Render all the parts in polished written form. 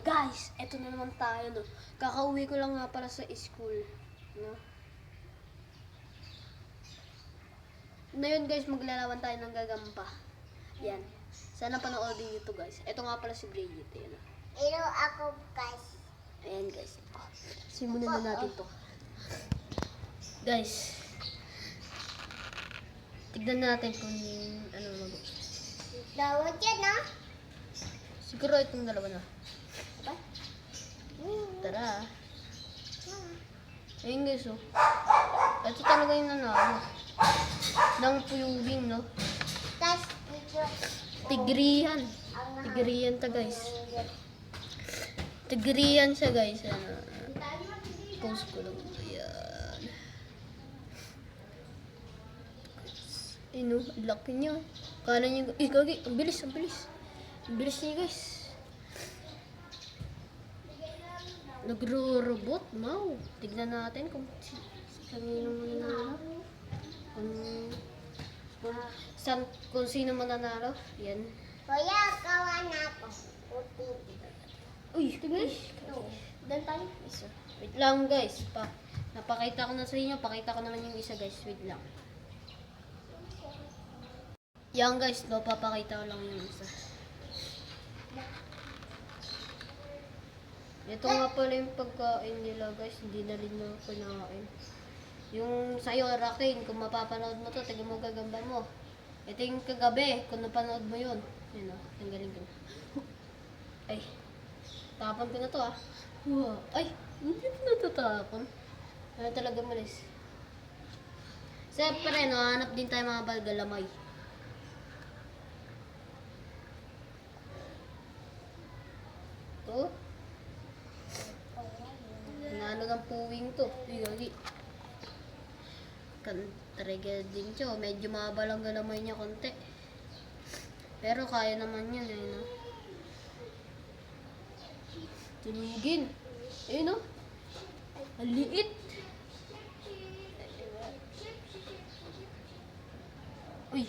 Guys, eto na naman tayo, no. Kakauwi ko lang nga pala sa school, no. Ngayon guys, maglalaban tayo ng gagamba. Yan. Sana panoodin nyo to guys. Eto nga pala si Bridget, ayan. Ilo ako guys. Ayan guys. Oh, simulan na natin to. Guys. Tignan natin kung ano mag. Dawat yan ha? Siguro itong dalawa na. Okay? Tara. Ayun guys, oh. Ito talaga yung nanalo. Nang puyubing, no? Tas dito. Tigrihan. Tigrihan ta guys. Tigrihan siya guys. Ano, post ko lang. Ayan. Ayun, laki niya. Kanan niya. Eh, gagi. Ang bilis, ang bilis. Ang bilis niya guys. Nagro-robot, mau. Tignan natin kung kanino mananalo. Kung sino mananalo. Yan. Kuya, kawan ako. Puti. Uy, guys. Dan tayo. Isa. Wait lang guys. Napakita ko na sa inyo. Pakita ko naman yung isa guys. Wait lang. Yan guys. No, papakita ko lang yung isa. Ito nga pala yung pagkain nila guys. Hindi na rin na kinain. Yung sa'yo, Rakin, kung mapapanood mo to, tingin mo gagamba mo. Ito yung kagabi, kung napanood mo yun. Yun o, tanggalin ko. Ay, tapon ko na to ah. Wow. Ay, hindi ko natatapon. Ano talaga malis. Siyempre, no, hanap din tayo mga balgalamay. Ito. Nano ng puwing to. Uy, gagi. Trigger din siya. Medyo mahaba lang galamay niya konti. Pero kaya naman yun. Ayun o. Tunugin. Ayun o. Ang liit. Uy.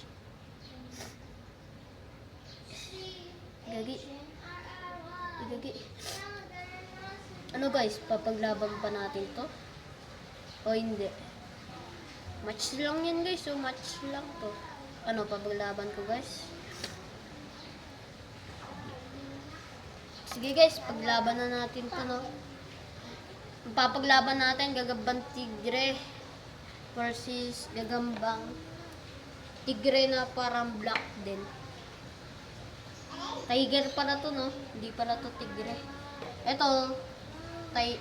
Gagi. Gagi. Ano guys? Papaglaban pa natin to? O hindi? Match lang yan guys, so match lang to. Ano, papaglaban ko guys. Sige guys, paglaban na natin to, no. Ang papaglaban natin, gagambang tigre versus gagambang tigre na parang black din. Tiger pala to, no. Hindi pala to tigre. Ito, ay,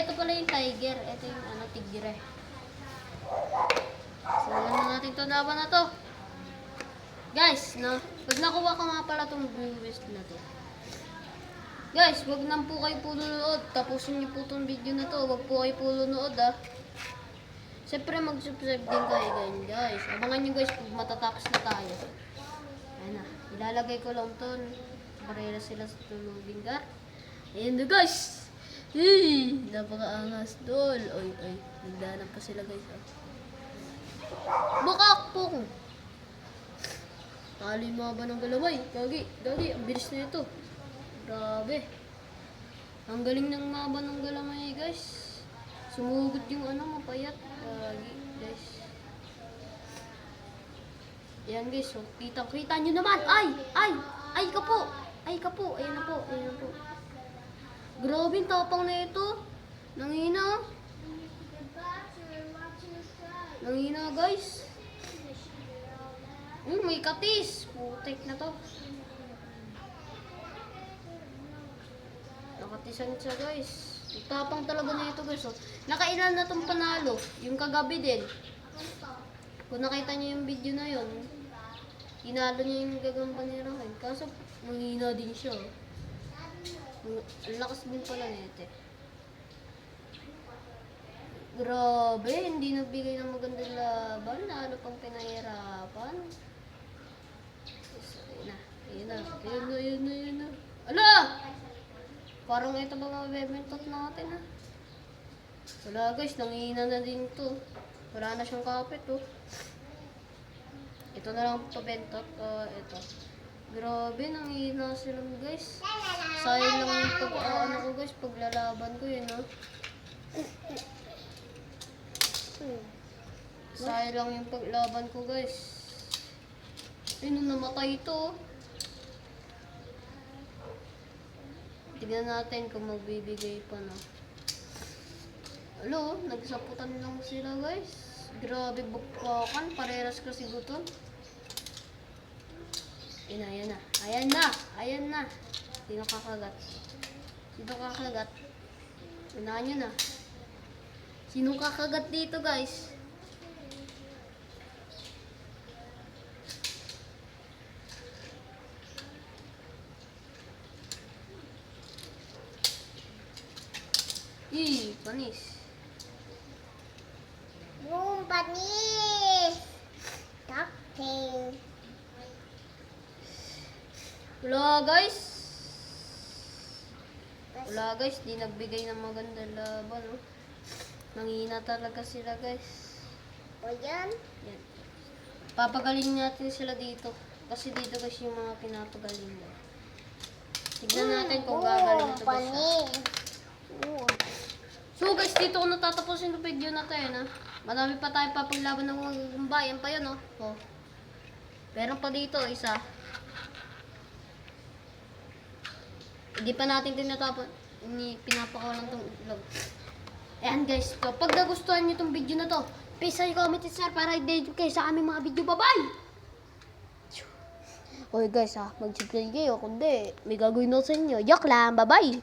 ito pala yung tiger. Ito yung ano, tigre. Simulan na natin itong laban na to. Guys, no? Pag nakuha ko nga pala itong viewers na to. Guys, wag nang po kayo pununood. Tapusin niyo po itong video na to. Wag po kayo pununood, ah. Siyempre, mag-subscribe din kayo, guys. Abangan nyo, guys, pag matatapos na tayo. Ayan na. Ilalagay ko lang to. Parehera sila sa tulugin ka. Ayan na, guys. Hey, napakaangas tol. Oy, oy. Nagdahanap pa sila guys. Makakpong. Tali mga ba ng galamay? Gagi, gagi. Ang bilis na ito. Grabe. Ang galing ng maba ng galamay guys. Sumugot yung ano, mapayat. Gagi, guys. Ayan guys. So, kita nyo naman. Ay, ay, ay ka po. Ay ka po. Ayan na po, ayan na po. Grabe, tapang na ito. Nangina. Nangina, guys. May katis. Putik na to. Nakatisan siya, guys. Tapang talaga na ito, guys. Oh. Nakailan na itong panalo. Yung kagabi din. Kung nakita niyo yung video na yun, inalo niya yung gagamba ni Rakin. Kaso, nangina din siya. Oh. Ang lakas din pala nito. Grabe, hindi nagbigay ng magandang laban. Ano pang pinahirapan. Ayun na. Ayun na. Ala! Parang ito ba mabebentot natin, ha? Wala guys, nangihina na din to. Wala na siyang kapit, oh. Ito na lang pabentot. Ito. Grabe, nanghihina sila guys. Sayang lang yung ano ko guys, paglalaban ko yun, no? Sayang lang yung paglaban ko guys. Ayun, namatay ito. Tignan natin kung magbibigay pa na. Hello, nagsaputan lang sila guys. Grabe bukwakan, pareras kasi gutom. Ayan na. Ayan na. Ayan na. Sino kakagat? Sino kakagat? Unahan nyo na. Sino kakagat dito guys? Panis. Yung panis. Takting. Wala guys. Wala guys, di nagbigay ng magandang laban. Oh. Nanghina talaga sila guys. O yan. Yan. Papagaling natin sila dito. Kasi dito guys yung mga pinapagaling nila. Tignan natin kung gagaling ito guys. Panis. So guys, dito ko natatapusin yung video na to na. Marami pa tayong papaglaban ng mga bayan pa yan, oh. Oh. Meron pa dito, isa. Hindi pa natin tinatapon. Pinapakawalan tong itlog. Ayan guys, kapag nagustuhan nyo tong video na to, please like, comment, and share para i-date kayo sa aming mga video. Bye-bye! Okay guys mag-subscribe kayo. Kundi, may gagawin na sa inyo. Joke lang, bye-bye!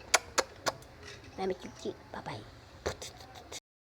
Bye-bye.